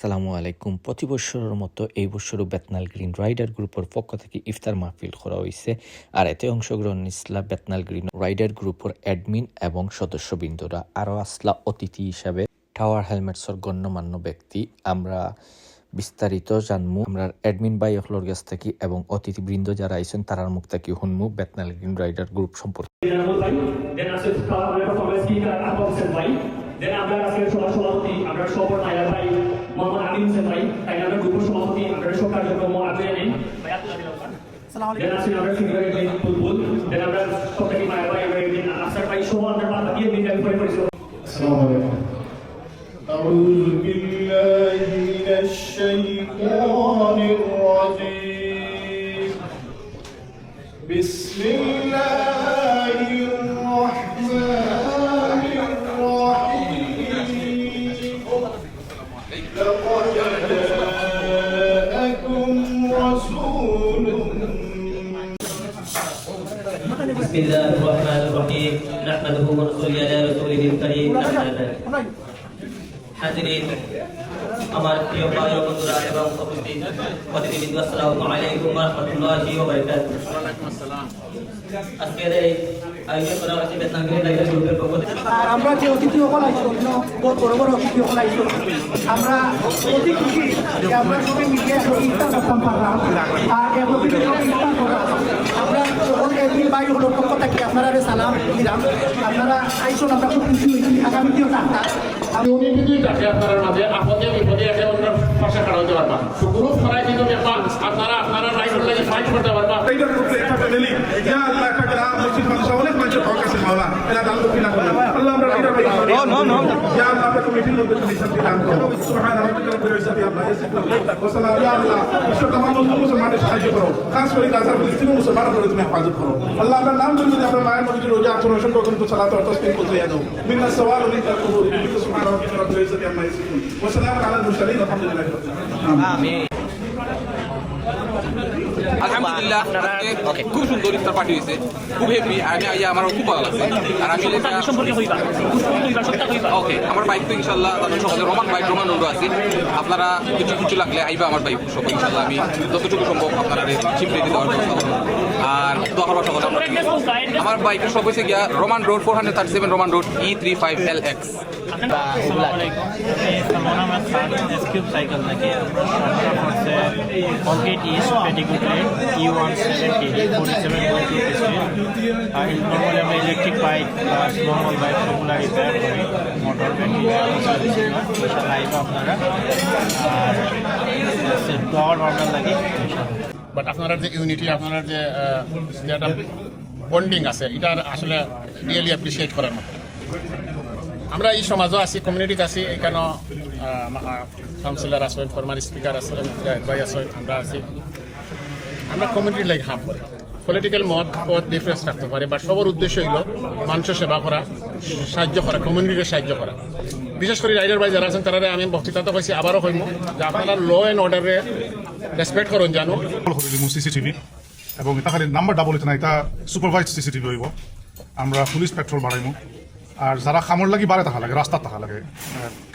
সালামু আলাইকুম। প্রতি বছরের মতো এই বছরও বেতনাল গ্রিন রাইডার গ্রুপের পক্ষ থেকে ইফতার মাহফিল করা হয়েছে। আর এতে অংশগ্রহণ নিসলা বেতনাল গ্রিন রাইডার গ্রুপের অ্যাডমিন এবং সদস্যবৃন্দরা। আরও আসলা অতিথি হিসাবে টাওয়ার হেলমেটসর গণ্যমান্য ব্যক্তি। আমরা বিস্তারিত জানমু আমরা অ্যাডমিন ভাই অখলোর কাছ থেকে এবং অতিথিবৃন্দ যারা আইছেন তারার মুখ থেকে শুনমু বেতনাল গ্রিন রাইডার গ্রুপ সম্পর্কে। দেন আমরা আজকের সভাপতি আমরা সবর নায়ার ভাই মোহাম্মদ আমিন হোসেন ভাই তাই আমরা গ্রুপ সভাপতি আমরা সব কার্যক্রম আগে নেই ভাই আসসালামু আলাইকুম। দেন আসলে আমরা সিনিয়র ভাই বুলবুল দেন আমরা সবটাকে মায়ার ভাই দিন আসার ভাই সব আমরা বাদ দিয়ে দিন করে করেছি। আসসালামু আলাইকুম। আউযু বিল্লাহি মিনাশ শাইতানির রাজীম। বিসমিল্লাহির রাহমানির রাহিম। লাকাদ জাআকুম রাসূলুন بسم الله الرحمن الرحيم نحمده ونصلي على رسوله الكريم হাজিরিন আমার প্রিয় ভাই ও বন্ধুরা এবং উপস্থিত অতিথিবৃন্দ আসসালামু আলাইকুম ওয়া রাহমাতুল্লাহি ওয়া বারাকাতুহু। ওয়া আলাইকুম আসসালাম। আজকের এই আয়োজন করা হয়েছে বেতনাল গ্রিন রাইডার গ্রুপের পক্ষ থেকে। আর আমরা যে অতিথি সকল আইসো বহুত বড় বড় অতিথি সকল আইসো আমরা অতি খুশি যে আমরা সবাই মিলে ইফতার করতাম পারলাম আর এভাবে ইফতার করা আমরা সকল এমনি ভাই হলোর পক্ষ থেকে আপনারা সালাম দিলাম। আপনারা আইসন আমরা খুব খুশি হয়েছি। আগামী দিন থাকতা ইউনিটিটাকে আপনার মাঝে আপদে বিপদে একে অন্যের পাশে খাড়া হতে পারবা। তো গ্রুপ করাই কিন্তু ব্যাপার আপনারা রাইডার লাগে ফাইট করতে পারবা। রাইডার গ্রুপে একটা ফ্যামিলি ইয়া আল্লাহ একটা গ্রাম মসজিদ মাদ্রাসা অনেক মানুষের হক আছে মাওলা এরা দান দক্ষিণ না করবে। আল্লাহ আমরা রাইডার ভাই নো ইয়া আল্লাহ আমরা কমিটির মধ্যে শান্তি দান করো। সুবহান রাব্বিকা রাব্বিল ইজ্জাতি আম্মা ইয়াসিফুন ওয়া সালামু ইয়া আল্লাহ বিশ্ব तमाम মুসলমানদের সাহায্য করো। খাস করে গাজা ফিলিস্তিনের মুসলমানদের তুমি হেফাজত করো। আল্লাহ আমরা নাম ধরে যদি আমরা মায়ের নবীর রোজা আচরণ সংগ্রহ করতে সালাত ও তাসবিহ করতে যাও মিন্না সওয়াল ওয়া মিনকা কুবুর বিকা সুবহান রাব্বিকা রাব্বিল ইজ্জাতি আম্মা ইয়াসিফুন ওয়া সালামু আলাল মুরসালিন আলহামদুলিল্লাহি রাব্বিল আলামিন। আমিন। আলহামদুলিল্লাহ আজকে খুব সুন্দর ইফতার পার্টি হয়েছে, খুব হ্যাপি। আমার খুব ভালো লাগছে। আর আমি ওকে আমার বাইক তো ইনশাল্লাহ সকালে রোমান বাইক রোমান রোড আছে। আপনারা কিছু লাগলে আইবা আমার বাইক সব ইনশাল্লাহ আমি যতটুকু সম্ভব আপনারা চিপড়ে দিতে পারবো। আর দোয়া সকল আমার বাইকের সব হয়েছে গিয়া Roman road 437 Roman road E35LX। normally আমরা electric bike plus normal bike সবগুলো রিপেয়ার করি, মোটর ব্যাটারি আইবা আপনারা। আর পাওয়ার নর্মাল লাগে। বাট আপনারা যে ইউনিটি আপনারা যে একটা বন্ডিং আছে এটা আসলে রিয়েলি অ্যাপ্রিসিয়েট করার মতো। আমরা এই সমাজও আছি, কমিউনিটিতে আছি। এখানে কাউন্সিলর আছেন, ফরমার স্পিকার আছেন, ভাই আছেন, আমরা আছি। আমরা কমিউনিটির লাইক হাব করি। পলিটিক্যাল মত ডিফারেন্স রাখতে পারে, বাট সবার উদ্দেশ্য হইল মানুষের সেবা করা, সাহায্য করা, কমিউনিটিকে সাহায্য করা। বিশেষ করে রাইডার ভাই যারা আছেন তারা আমি বক্তৃতাতে কইছি, আবারও কইম যে আপনারা ল অ্যান্ড অর্ডারে রেসপেক্ট করুন জানো। সিসিটিভি এবং এটা খালি নাম্বার ডাবল এটা না, এটা সুপারভাইজ সিসিটিভি হইব। আমরা পুলিশ পেট্রোল বাড়াইমু। আর যারা খামর লাগি বাড়ে থাকা লাগে, রাস্তার থাকা লাগে,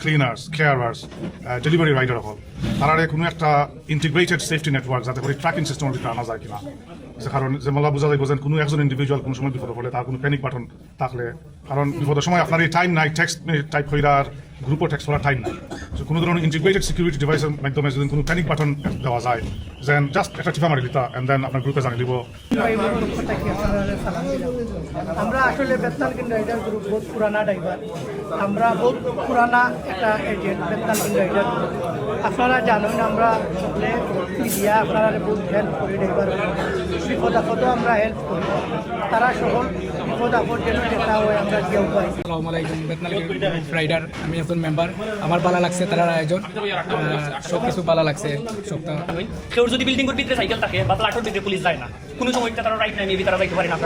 ক্লিনার্স, কেয়ারার্স, ডেলিভারি রাইডার হল, তারা কোনো একটা ইন্টিগ্রেটেড সেফটি নেটওয়ার্ক যাতে করে ট্র্যাকিং সিস্টেম আনা যায় কিনা। কারণ যে মালা বোঝা যায় বোঝেন কোনো একজন ইন্ডিভিজুয়াল কোনো সময় বিপদে পড়লে তার কোনো প্যানিক বাটন থাকলে, কারণ বিপদের সময় আপনার এই টাইম নাই টেক্সট টাইপ হইলে আর গ্রুপও টেক্সট করার টাইম নাই। কোনো ধরনের ইন্টিগ্রেটেড সিকিউরিটি ডিভাইসের মাধ্যমে যদি কোনো প্যানিক বাটন দেওয়া যায়, যেন জাস্ট একটা টিপা মারি দিতা এন্ড দেন আপনার গ্রুপে জানিয়ে দিব। আমরা আসলে বেতনাল গ্রিন রাইডার গ্রুপ বহুত পুরানা ড্রাইভার। আমরা বহুত পুরানা একটা এজেন্ট বেতনাল গ্রিন রাইডার গ্রুপ। আপনারা জানেন আমরা সকলে মিডিয়া আপনারা বহুত হেল্প করি, ড্রাইভার বিপদ আপদও আমরা হেল্প করি। তারা সকল বিপদ আপদ যেন যেটা হয় আমরা কেউ পাই। আসসালামু আলাইকুম। বেতনাল গ্রিন রাইডার আমি একজন মেম্বার। আমার ভালো লাগছে তারা আয়োজন, সব কিছু ভালো লাগছে। সপ্তাহ কেউ যদি বিল্ডিং এর ভিতরে সাইকেল থাকে বা ফ্ল্যাটের ভিতরে পুলিশ যায় না, কোনো সময় তারা রাইট নাই মেবি তারা যাইতে পারে না।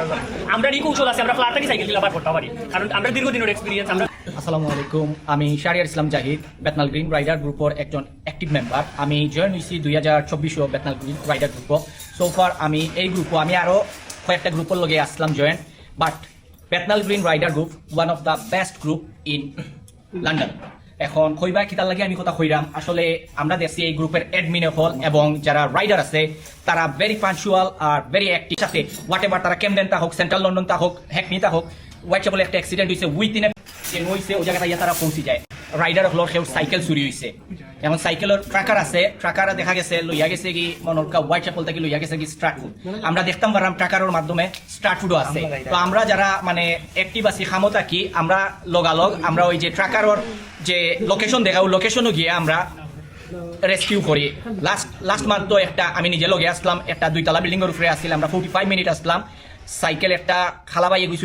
আমরা এই কৌশল আছে, আমরা ফ্ল্যাটে সাইকেল দিলে করতে পারি, কারণ আমরা দীর্ঘদিনের এক্সপিরিয়েন্স। আমরা আসসালামু আলাইকুম, আমি শাহরিয়ার ইসলাম জাহিদ, বেতনাল গ্রিন রাইডার গ্রুপের একজন অ্যাক্টিভ মেম্বার। আমি জয়েন হয়েছি 2024 বেতনাল গ্রিন রাইডার গ্রুপ। সোফার আমি এই গ্রুপও আমি আরও কয়েকটা গ্রুপের লগে আসলাম join, but Bethnal green rider group one of the best group in London. এখন কইবা কিতার লাগে আমি কথা কইরাম আসলে আমরা দেখছি এই গ্রুপের অ্যাডমিন হল এবং যারা রাইডার আছে তারা very punctual are very active সাথে হোয়াট এভার তারা ক্যামডেন তা হোক সেন্ট্রাল লন্ডন তা হোক হ্যাকনি তা হোক হোয়াইট বলে একটা অ্যাক্সিডেন্ট হয়েছে উইথিন হয়েছে ওই জায়গাটা ইয়া তারা পৌঁছে যায় রাইডার হল সেও সাইকেল চুরি হয়েছে এখন সাইকেলের ট্রাকার আছে ট্রাকার দেখা গেছে লইয়া গেছে কি মনরকা হোয়াইট চ্যাপল থেকে লইয়া গেছে কি স্টার্ট ফুড আমরা দেখতাম পারলাম ট্রাকারের মাধ্যমে স্টার্ট ফুডও আছে তো আমরা যারা মানে অ্যাক্টিভ আছি খামতা কি আমরা লগালগ আমরা ওই যে ট্রাকারের যে লোকেশন দেখা ওই লোকেশনও গিয়ে আমরা রেস্কিউ করি লাস্ট মান্থ তো একটা আমি নিজে লগে আসলাম একটা 2 তলা বিল্ডিং এর উপরে আসছিলাম আমরা 45 মিনিট আসলাম সাইকেল একটা খালাবাই এগুলো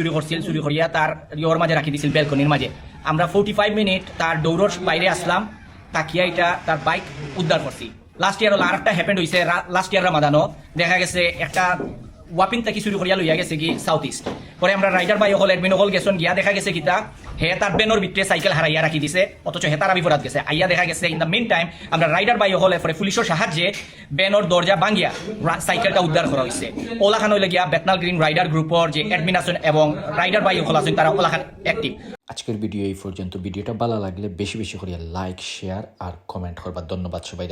চুরি করিয়া তার ইয়োর মাঝে রাখি দিয়েছিল ব্যালকনির মাঝে আমরা 45 মিনিট তার দৌড়র বাইরে আসলাম তাকিয়া এটা তার বাইক উদ্ধার করছি লাস্ট ইয়ার হলো আরেকটা হ্যাপেন্ড হয়েছে লাস্ট ইয়ার রামাদানো দেখা গেছে একটা ওয়াপিং থেকে চুরি করিয়া লইয়া গেছে কি সাউথ ইস্ট পরে আমরা রাইডার বাই হল এডমিন হল গেছন গিয়া দেখা গেছে কিতা হে তার বেনর ভিতরে সাইকেল হারাইয়া রাখি দিছে অথচ হে তার বিপরাত গেছে আইয়া দেখা গেছে ইন দ্য মেন টাইম আমরা রাইডার বাই হলে পরে পুলিশের সাহায্যে বেনর দরজা ভাঙিয়া সাইকেলটা উদ্ধার করা হয়েছে ওলাখান হইলে গিয়া বেতনাল গ্রিন রাইডার গ্রুপর যে অ্যাডমিন আছেন এবং রাইডার বাই হল আছেন তারা ওলাখান অ্যাক্টিভ আজকের ভিডিও এই পর্যন্ত ভিডিওটা ভালো লাগলে বেশি বেশি করে লাইক শেয়ার আর কমেন্ট করবার ধন্যবাদ সবাই।